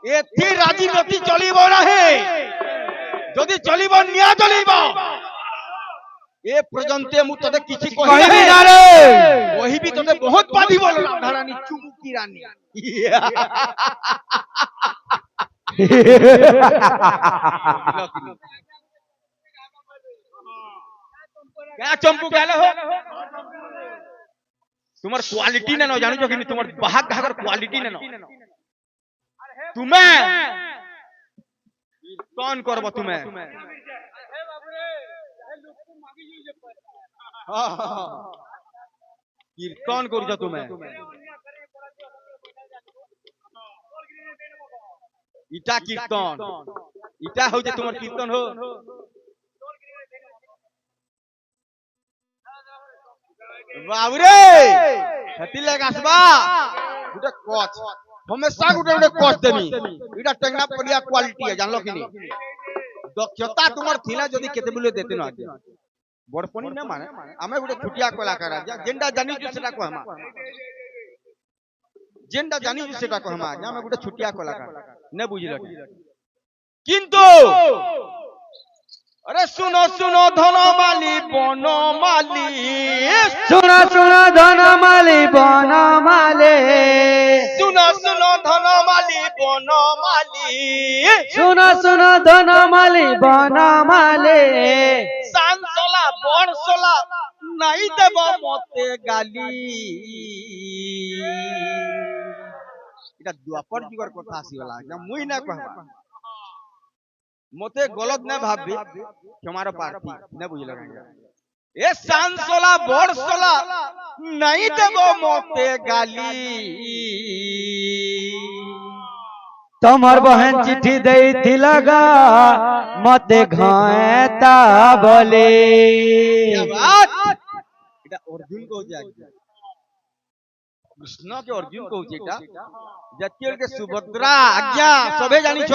এথি রাজনীতি চলিব নাহি যদি চলিব নিয়া চলিব এ পর্যন্ত মু তোতে কিছু কহিবি না রে কহিবি তোতে বহুত বাধিব রাধারানী চুমকি রানী क्या चंपू कहले हो तुम्हार क्वालिटी ने न जानो कि तुम्हार बाहर घागर क्वालिटी ने न तुम्हें कौन करबो तुम्हें कीर्तन करूछ तुम्हें इटा कीर्तन इटा हो जे तुम्हार कीर्तन हो बाबरे हती लेग आसबा गुटे कोच हमेशा गुटे गुटे कोच देमी इटा टेंगना पड़िया क्वालिटी है जानलो कि नहीं दक्षता तुम्हार थिला जदी केते बोले देते न आज बड़पनी न माने हमें गुटे छुटिया कलाकार जेंडा जानी जो सेटा को हमा जेंडा जानी जो सेटा को हमा हमें गुटे छुटिया कलाकार ने बुझिलो किंतु अरे सुनो सुनो धनमाली बनमाली सुनो सुनो धनमाली बनमाली सुनो सुनो धनमाली बनमाली सुनो सुनो धनमाली बनमाली सांसला बरसला नहीं देव मते गाली इटा द्वापर जुगर कथा आसीगला मुई ना कहबा मते गलत न भाबी क्षमार प्रार्थी न बुझल ए सांसला बरसला नहीं देव मते गाली तमर बहन चिट्ठी देई थिलगा मते घायता बोले এটা अर्जुन कहू जे कृष्ण के अर्जुन कहू जे এটা जतियर के सुभद्रा आज्ञा सबे जानि छ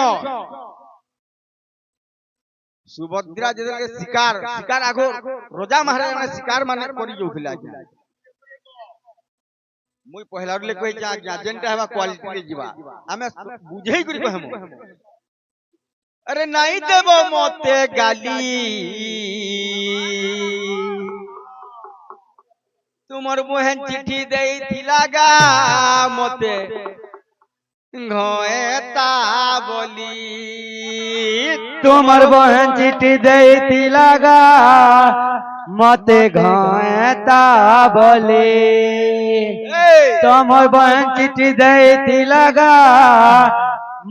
सुभद्रा जेदर के शिकार शिकार आगो रोजा महाराज ने शिकार माने करी जोखिला मुई पहला ले कहि जा जेंटा हवा क्वालिटी ले जीवा हमें बुझेई करी कहम अरे नहीं देबो मते गाली तुमर बहन चिट्ठी देई थिलागा मते घोएता बोली तुमर बहन चिट्ठी देई थिलागा मते घायता बोले तुमर बहन चिट्ठी देई थिलागा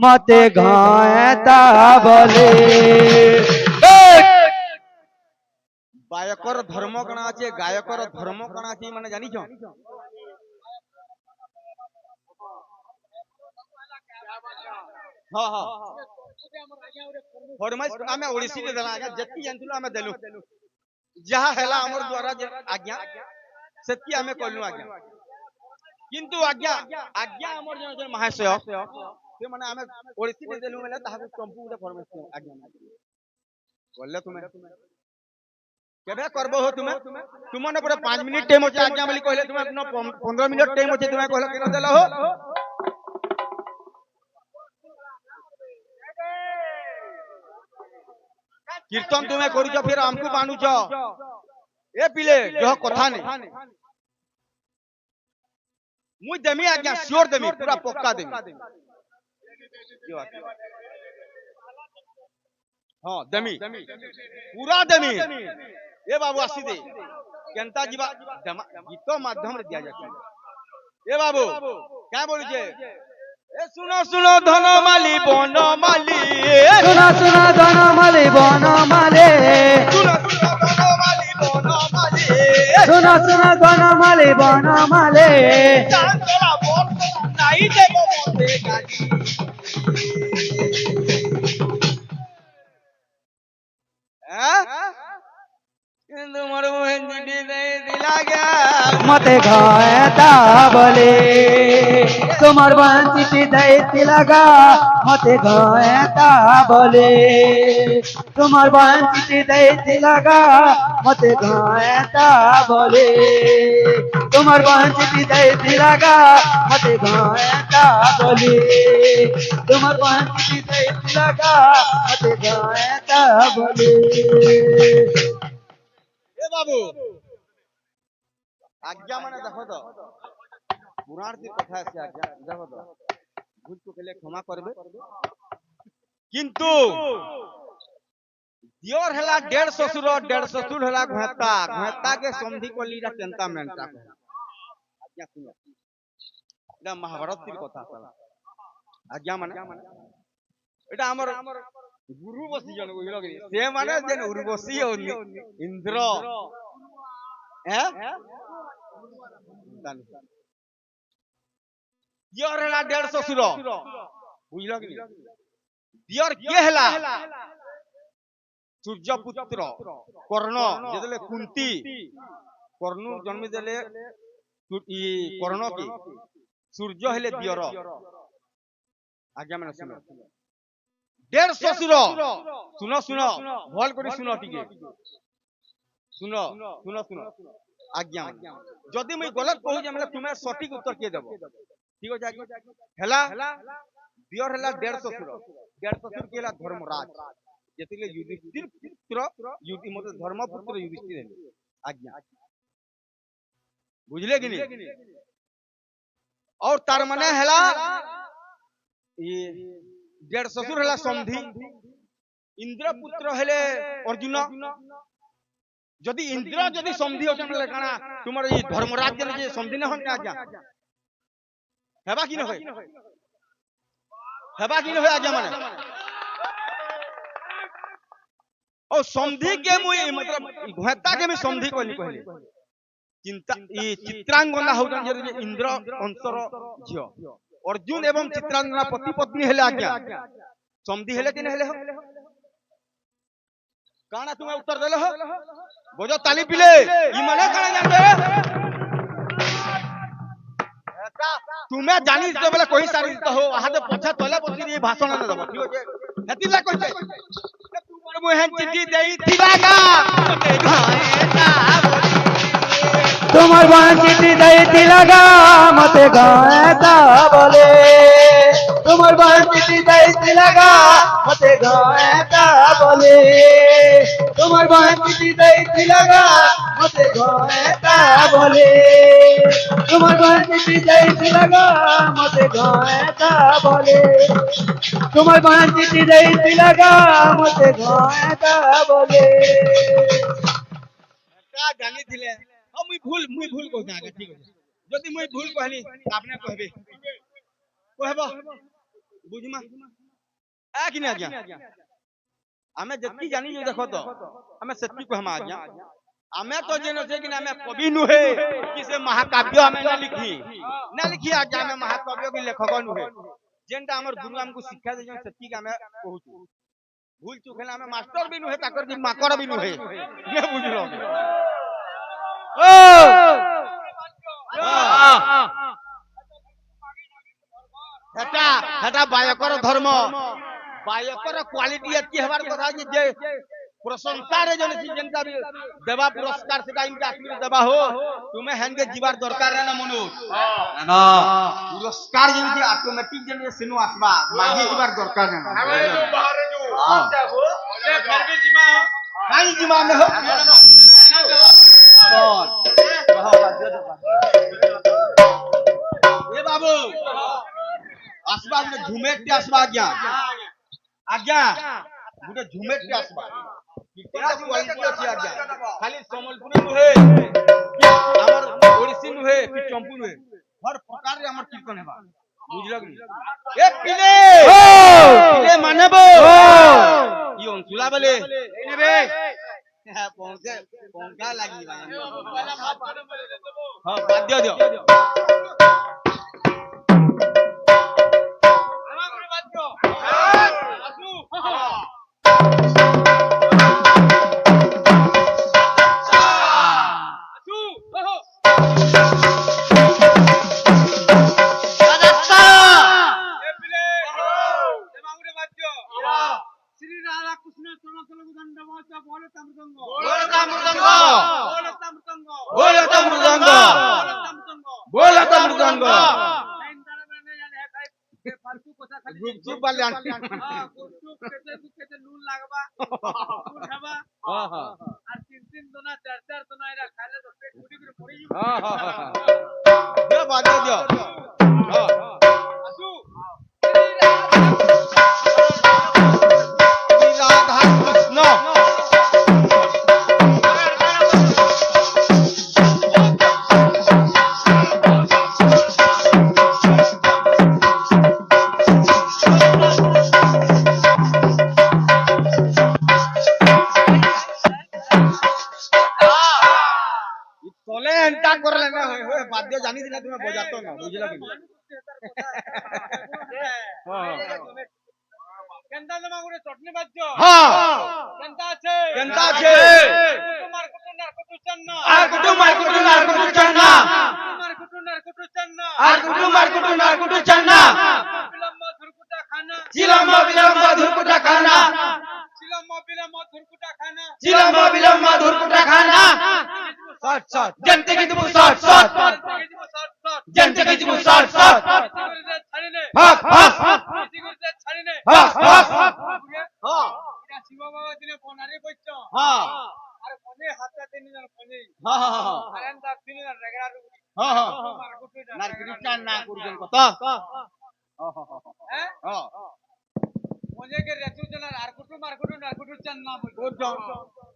मते घायता बोले गायकर धर्म कणा আছে गायकर धर्म कणा আছে মানে জানিছ हां हां फरमाइश हमें ओडिसी दे देला आज्ञा जति जानथिलो हमें देलु जहा हैला हमर द्वारा आज्ञा सत्य हमें करलु आज्ञा किंतु आज्ञा आज्ञा हमर जन महाशय से माने हमें ओडिसी दे देलु माने ताहा चंपू दे फरमाइश आज्ञा बोलले तुम्हें केबे करबो हो तुम्हें तुमने पूरा 5 मिनट टाइम होचे आज्ञा बोली कहले तुम्हें 15 मिनट टाइम होचे तुम्हें कहले केन देला हो कीर्तन तुम्हें करूछ फिर हमको बानुछ ए पिले जो कथा नहीं मुई देमी आज्ञा श्योर देमी पूरा पक्का देमी हां देमी पूरा देमी ए बाबू आसी दे केनता जीवा गीत माध्यम रे दिया जाय ए बाबू क्या बोली छे ए सुनो सुनो धनमाली बनमाली सुनो सुनो धनमाली बनमाली सुनो सुनो धनमाली बनमाली सुनो सुनो धनमाली बनमाली नहीं देबो मते गाली तुम्हारे बहन चिट्ठी दे दिला गया मते घायता बोले तुम्हार बहन चिट्ठी दे दिलागा मते घायता बोले तुम्हार बहन चिट्ठी दे दिलागा मते घायता बोले তোমার বহন চিঠি দেইছিলা গা মতে গায়তা বলে তোমার বহন চিঠি দেইছিলা গা মতে গায়তা বলে এ বাবু আজ্ঞা মানে দেখো তো পুরাণ যে কথা আছে আজ্ঞা দেখো তো ভুল চুকেলে ক্ষমা করবে কিন্তু দিওর হেলা দেড় শ্বশুর হেলা ঘেতা কে সন্ধি করলি এটা কেনতা মেনতা আজ্ঞা শুনো এটা মহাভারতের কথা আজ্ঞা মানে এটা আমার গুরু বসি জন বুঝলো কি সে মানে যে উর্বশী ইন্দ্র হ্যাঁ দিওর হেলা দেড় শ্বশুর বুঝলো কি দিওর কে হেলা সূর্যপুত্র কর্ণ যেতলে কুন্তি কর্ণ জন্ম দেলে কর্ণ কি সূর্য হেলে দিওর আজ্ঞা মানে শুনো দেড় শ্বশুর শুনো শুনো ভাল করে শুনো টিকে শুনো শুনো শুনো আজ্ঞা যদি মুই গলত কহুছি মানে তুমি সঠিক উত্তর কে দেব ঠিক আছে আজ্ঞা হেলা দিওর হেলা দেড় শ্বশুর কে হেলা ধর্মরাজ যেতিলে যুধিষ্ঠির পুত্র মতে ধর্মপুত্র যুধিষ্ঠির হেলে আজ্ঞা বুঝলে কি और तार माने हेला ये देड़ ससुर हेला समधि इंद्रपुत्र हेले अर्जुन যদি ইন্দ্র যদি সমধি হতে মানে কানা তোমার এই ধর্মরাজ যে সমধি না হন আজ্ঞা হেবা কি না হয় আজ্ঞা মানে ও সমধি কে মুই मतलब ঘেতা কে আমি সমধি কইলি কইলি চিন্তা এই চিত্রাঙ্গনা হউন যে ইন্দ্র অন্তর ঝিও অর্জুন এবং চিত্রাঙ্গনা পতি পত্নী হেলে আজ্ঞা সমধি হেলে কিনে হেলে কানা তুমি উত্তর দেলে হো বজো তালি পিলে ই মানে কানা জানবে তুমি জানিস তো বলে কই সারি তো হো আহাতে পছা তলে বসি এই ভাষণ না দেব ঠিক আছে হেতিলা কইছে তোমার মোহন চিঠি দেই দিবাগা ঘায়তা তোমার বহন চিঠি দেইছিলা গা মতে গায়তা বলে তোমার বহন চিঠি দেইছিলা গা মতে গায়তা বলে তোমার বহন চিঠি দেইছিলা গা মতে গায়তা বলে তোমার বহন চিঠি দেইছিলা গা মতে গায়তা বলে তোমার বহন চিঠি দেইছিলা গা মতে গায়তা বলে কা জানি দিলে মুই ভুল কইনা আগে ঠিক আছে যদি মুই ভুল কহলি আপনি কইবে কইব বুঝিমা আ কি না আজ্ঞা আমি যেতি জানি যে দেখো তো আমি সত্যি কহমা আজ্ঞা আমি তো जेनो से कि ना मैं कवि नुहे किसे महाकाव्य हमें ना लिखी आज्ञा मैं महाकाव्य के लेखक नुहे जेनटा हमर गुरु हमको शिक्षा दे सच्ची का मैं कहूछु भूल चुकेला हमें मास्टर भी नुहे ताकर भी माकर भी नुहे ये बुझलो ओ हेटा बायकर धर्म बायकर क्वालिटी एति हेबार कथा जे प्रशंसा रे जने जेनटा भी देवा पुरस्कार सेटा इनका आखिर देवा हो तुम्हें हेनके जीवार दरकार रे ना मनु ना पुरस्कार जेन ऑटोमेटिक जेन सिनु आसबा मागी जीवार दरकार ना हमें बाहर जो हो ले फिर भी जीमा काई जीमा में हो ए बाबू आसबा में झुमेट के आसबा आज्ञा गुटे झुमेट के आसबा कितना क्वालिटी अछि आज्ञा खाली संबलपुरी नुहे हमर ओडिसी नुहे कि चंपू नुहे हर प्रकार रे हमर कीर्तन हेबा बुझलो कि ए पिले मानबो ई अंसुला बले ए नेबे पहुंचे पंखा लागी भाई हां बाध्य दियो Boleh tak merdeka? गुपचुप वाले आंटी हां गुपचुप केते नून लागबा नून खाबा हां हां আর তিন তিন দোনা চার চার দোনা এরা খাইলে তো পেট ফুটি করে পড়ি যাব हां हां हां दियो बात दियो हां আসু राधा कृष्ण तले एंटा करले ना होय बाद्य जानी दिना तुम्हें बजातो ना बुझला कि हां কেনতা জমা করে চটনি বাজছো हां কেনতা আছে केनता छे কুটুমার কুটুনার কুটু চন্না आर कुटुम मार कुटुम नार कुटुम चन्ना কুটুমার কুটুনার কুটু চন্না आर कुटुम मार कुटुम नार कुटुम चन्ना বিলম্ব ধুরকুটা খানা चिलम्ब विलम्ब धुरकुटा खाना বিলম্ব বিলম্ব ধুরকুটা খানা चिलम्ब विलम्ब धुरकुटा खाना शॉट शॉट जनते की तुम शॉट शॉट जनते की तुम शॉट शॉट ছাড়িনে हक हक ছাড়িনে हक हक हां এটা শিব বাবা দিনে বনারে বইছ हां আর ফোনে হাতে দিন না ফোনে हां हां আরেন দা দিন না রেগড়া রুগি हां हां মার কুটু नार कृष्ण ना कुरजन को तो হ্যাঁ हां মজে কে রেতু জন আর কুটু মার কুটু না কুটু চান না বল कुरजन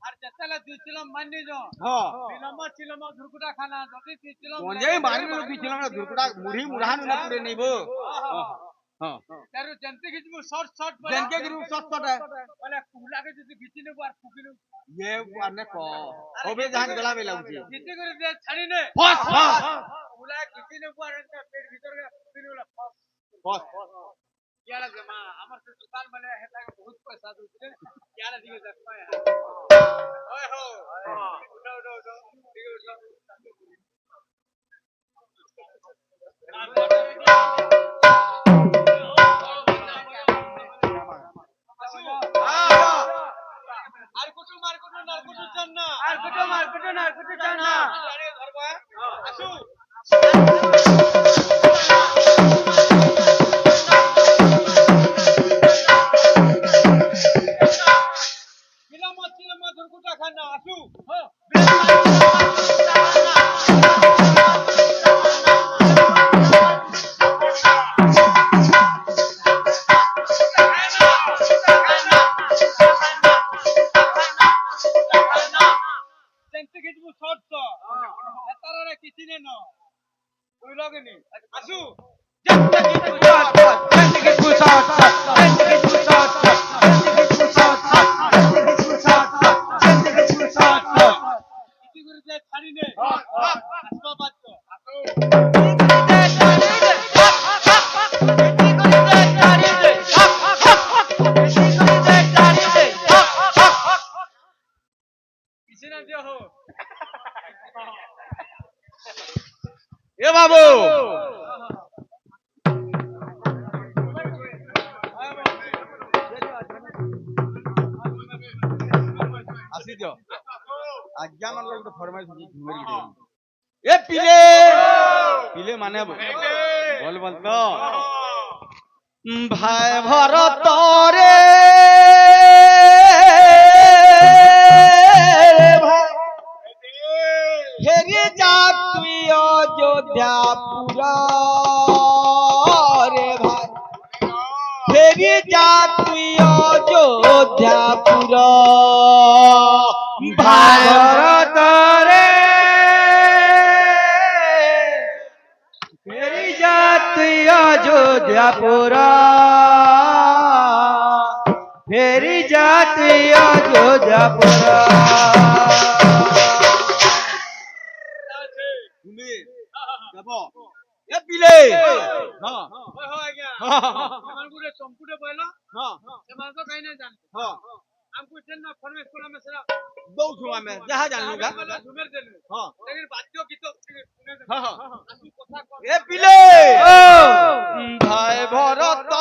আর যেতালে দিছিলাম মানি জ हां বিলম্ব ছিলম ধুরকুটা খানা যদি দিছিলাম कोंजे मारी में बिचला में धुरकुटा मुढ़ी मुढ़ान ना पूरे नहीं बो हां তার জনতে কিছু শর্ট শর্ট जनके की रूप शॉट शॉट है বলে কুলাকে যদি গিচি নেব আর ফুকি নেব ये वाने को ओबे जहां गला में लाउची গিচি করে দে ছাড়ি নে फस फस কুলা গিচি নেব আর এত পেট ভিতরে ফুকি নেব फस क्या लगे मां हमर से दुकान बने हेता के बहुत पैसा दूसरे क्या लगे दिखे सकता है ओए हो उठो उठो उठो ठीक उठो আর কুটু মার কুটু নার কুটু চন্না আর কুটু মার কুটু নার কুটু চন্না আরে ধরবা আসু বিলম্ব ছিলম ধুরকুটা খানা আসু জেন্তে কিছু শর্ট তো তারারে কিছু নে ন ওই লগেনি আসু जनते की तुम शॉट शॉट जनते की तुम शॉट शॉट जनते की तुम शॉट शॉट जनते की तुम शॉट शॉट जनते की तुम शॉट शॉट जनते की तुम शॉट शॉट কিছু করে দে ছাড়ি নে আসবা বাচ্চা আসু কিছু না দিও হো ए बाबू आसी दियो आज्ञा मान लो तो फरमाइश जी घुमेरी दे ए पीले पीले माने बोल बोल तो भाई भरत रे भाई फेरी जा तुई अयोध्यापुरा रे भाई फेरी जा तुई अयोध्यापुरा भारत रे फेरी जा तुई अयोध्यापुरा फेरी जा तुई अयोध्यापुरा যাবো এ পিলে হ্যাঁ ওই হো আজ্ঞা আমার গুরে চম্পুটে বইলো হ্যাঁ সেমান তো কাই না জান হ্যাঁ আমকু চেন না ফরমেশ কোলা মেসরা দৌ ছুয়া মে যাহা জানলুগা বলে ঝুমের দেন হ্যাঁ লেকিন বাদ্য গীত শুনে দেন হ্যাঁ আসু কথা কর এ পিলে ভাই ভরত